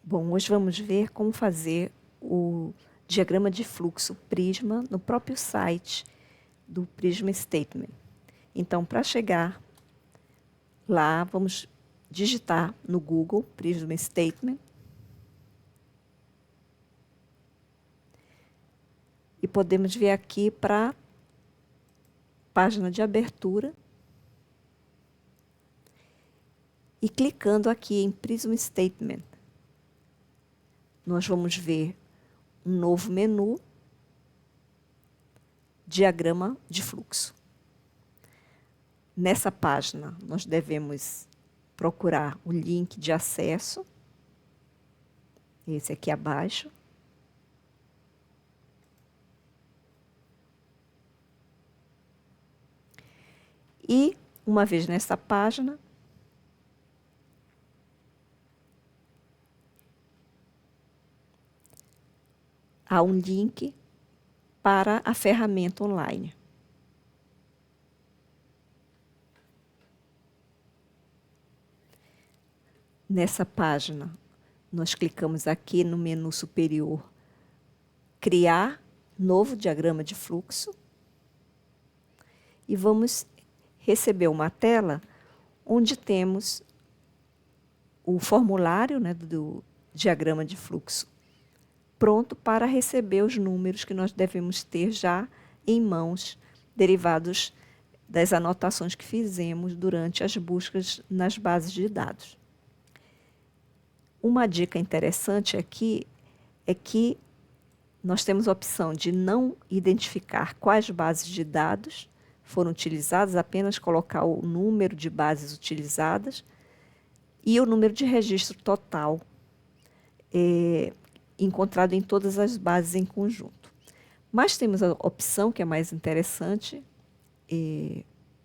Bom, hoje vamos ver como fazer o diagrama de fluxo Prisma no próprio site do Prisma Statement. Então, para chegar lá, vamos digitar no Google Prisma Statement e podemos vir aqui para a página de abertura e clicando aqui em Prisma Statement, nós vamos ver um novo menu, diagrama de fluxo. Nessa página, nós devemos procurar o link de acesso, esse aqui abaixo. E, uma vez nessa página, há um link para a ferramenta online. Nessa página, nós clicamos aqui no menu superior, criar novo diagrama de fluxo, e vamos receber uma tela onde temos o formulário, né, do diagrama de fluxo pronto para receber os números que nós devemos ter já em mãos, derivados das anotações que fizemos durante as buscas nas bases de dados. Uma dica interessante aqui é que nós temos a opção de não identificar quais bases de dados foram utilizadas, apenas colocar o número de bases utilizadas e o número de registro total encontrado em todas as bases em conjunto. Mas temos a opção que é mais interessante,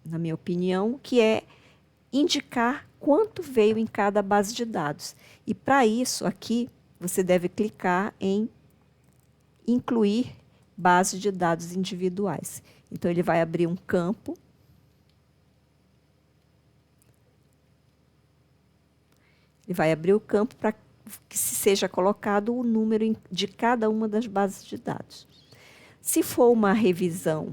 na minha opinião, que é indicar quanto veio em cada base de dados. E para isso, aqui, você deve clicar em incluir bases de dados individuais. Então, ele vai abrir um campo. Ele vai abrir o campo para que seja colocado o número de cada uma das bases de dados. Se for uma revisão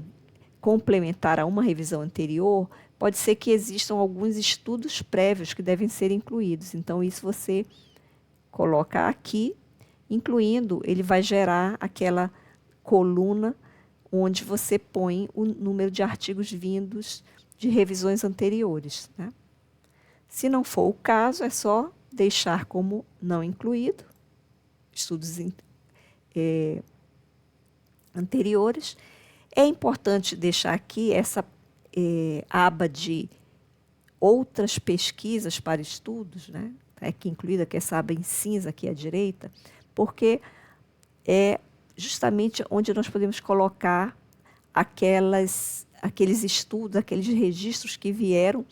complementar a uma revisão anterior, pode ser que existam alguns estudos prévios que devem ser incluídos. Então, isso você coloca aqui, incluindo, ele vai gerar aquela coluna onde você põe o número de artigos vindos de revisões anteriores, né? Se não for o caso, é só deixar como não incluído, estudos anteriores. É importante deixar aqui essa aba de outras pesquisas para estudos, né? Aqui incluída, que essa aba em cinza aqui à direita, porque é justamente onde nós podemos colocar aqueles estudos, aqueles registros que vieram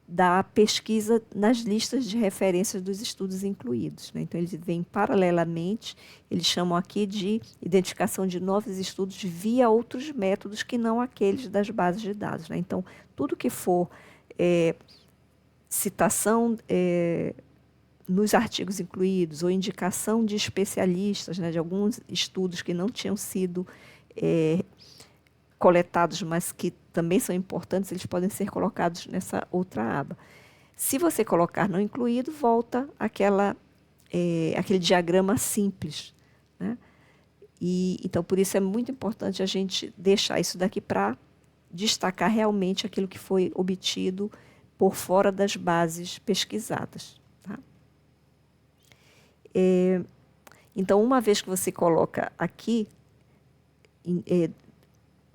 da pesquisa nas listas de referências dos estudos incluídos, né? Então, eles vêm paralelamente, eles chamam aqui de identificação de novos estudos via outros métodos que não aqueles das bases de dados, né? Então, tudo que for citação nos artigos incluídos ou indicação de especialistas, né, de alguns estudos que não tinham sido coletados, mas que também são importantes, eles podem ser colocados nessa outra aba. Se você colocar não incluído, volta aquele diagrama simples, né? Então, por isso é muito importante a gente deixar isso daqui para destacar realmente aquilo que foi obtido por fora das bases pesquisadas. Tá? Então, uma vez que você coloca aqui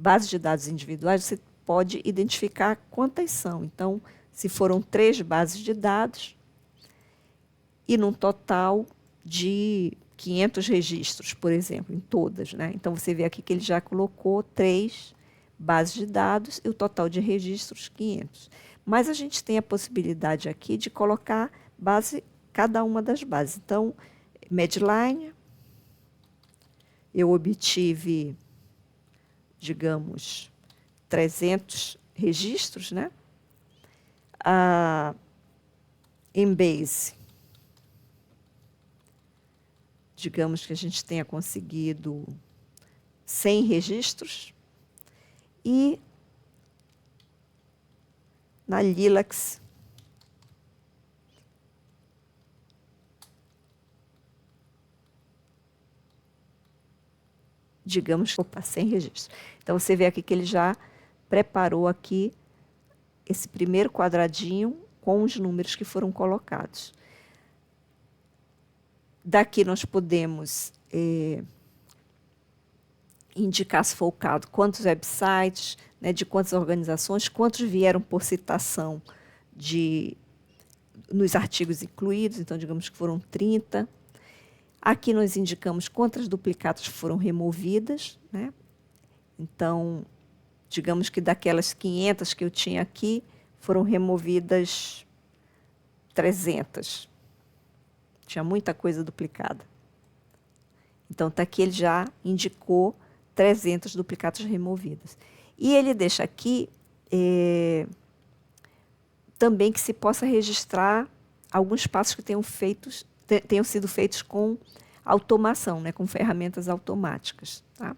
bases de dados individuais, você pode identificar quantas são. Então, se foram 3 bases de dados e num total de 500 registros, por exemplo, em todas, né? Então, você vê aqui que ele já colocou 3 bases de dados e o total de registros 500. Mas a gente tem a possibilidade aqui de colocar cada uma das bases. Então, Medline, eu obtive, digamos, 300 registros, né? A Embase, digamos que a gente tenha conseguido 100 registros, e na Lilacs, digamos, 100 registros. Então, você vê aqui que ele já preparou aqui esse primeiro quadradinho com os números que foram colocados. Daqui nós podemos indicar, se for o caso, quantos websites, né, de quantas organizações, quantos vieram por citação nos artigos incluídos, então digamos que foram 30. Aqui nós indicamos quantas duplicatas foram removidas, né? Então, digamos que daquelas 500 que eu tinha aqui, foram removidas 300. Tinha muita coisa duplicada. Então, está aqui, ele já indicou 300 duplicatas removidas. E ele deixa aqui também que se possa registrar alguns passos que tenham sido feitos com automação, né, com ferramentas automáticas. Tá?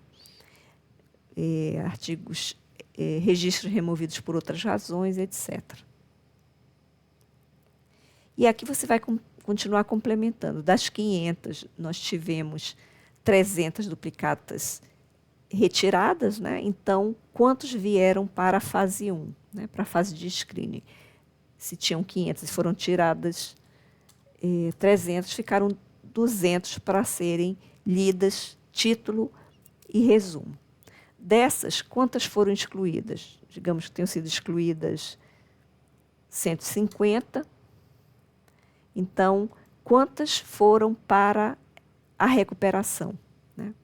Artigos, registros removidos por outras razões, etc. E aqui você vai continuar complementando. Das 500, nós tivemos 300 duplicatas retiradas, né? Então, quantos vieram para a fase 1, né? Para a fase de screening? Se tinham 500 e foram tiradas 300, ficaram 200 para serem lidas, título e resumo. Dessas, quantas foram excluídas? Digamos que tenham sido excluídas 150. Então, quantas foram para a recuperação? Né?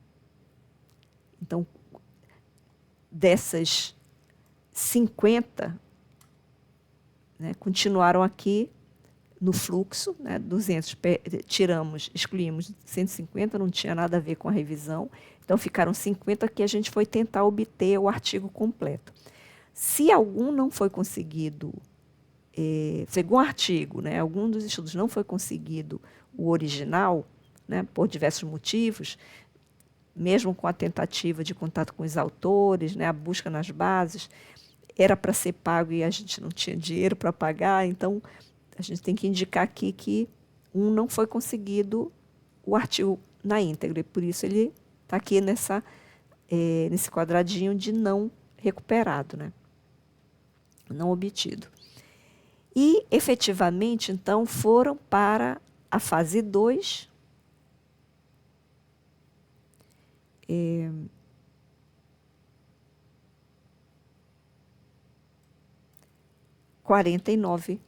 Então, dessas 50, né, continuaram aqui no fluxo, né, 200, excluímos 150, não tinha nada a ver com a revisão, então ficaram 50 que a gente foi tentar obter o artigo completo. Se algum não foi conseguido, se algum artigo, né, algum dos estudos não foi conseguido o original, né, por diversos motivos, mesmo com a tentativa de contato com os autores, né, a busca nas bases, era para ser pago e a gente não tinha dinheiro para pagar, então a gente tem que indicar aqui que não foi conseguido o artigo na íntegra, e por isso ele está aqui nesse quadradinho de não recuperado, né? Não obtido. E, efetivamente, então, foram para a fase 2, 49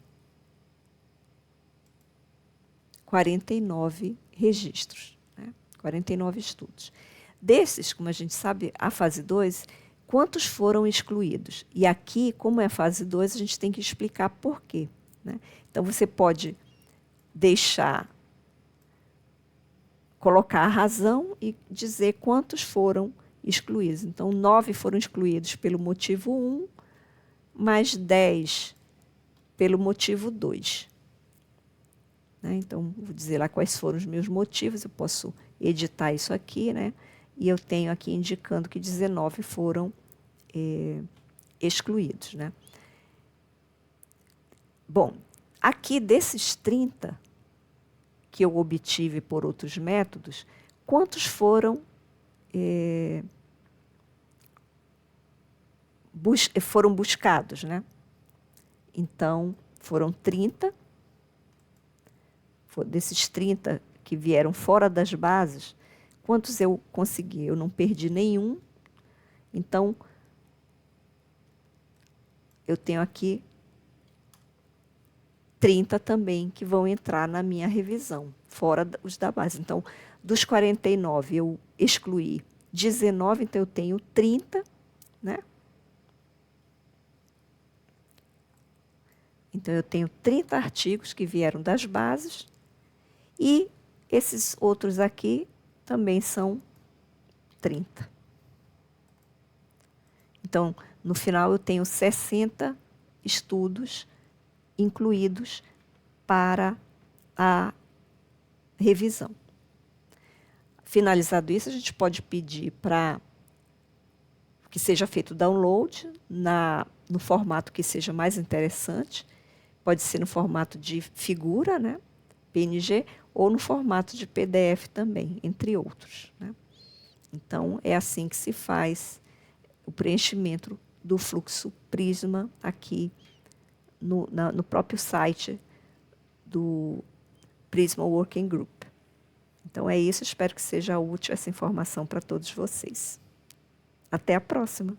registros, né? 49 estudos. Desses, como a gente sabe, a fase 2, quantos foram excluídos? E aqui, como é a fase 2, a gente tem que explicar por quê, né? Então, você pode colocar a razão e dizer quantos foram excluídos. Então, 9 foram excluídos pelo motivo 1, mais 10 pelo motivo 2. Né? Então, vou dizer lá quais foram os meus motivos, eu posso editar isso aqui, né? E eu tenho aqui indicando que 19 foram excluídos. Né? Bom, aqui desses 30 que eu obtive por outros métodos, quantos foram buscados, né? Então, foram 30. Desses 30 que vieram fora das bases, quantos eu consegui? Eu não perdi nenhum. Então, eu tenho aqui 30 também que vão entrar na minha revisão, fora os da base. Então, dos 49, eu excluí 19, então eu tenho 30, né? Então, eu tenho 30 artigos que vieram das bases e esses outros aqui também são 30. Então, no final, eu tenho 60 estudos incluídos para a revisão. Finalizado isso, a gente pode pedir para que seja feito o download no formato que seja mais interessante. Pode ser no formato de figura, né, PNG, ou no formato de PDF também, entre outros, né? Então, é assim que se faz o preenchimento do fluxo Prisma aqui no próprio site do Prisma Working Group. Então é isso, espero que seja útil essa informação para todos vocês. Até a próxima!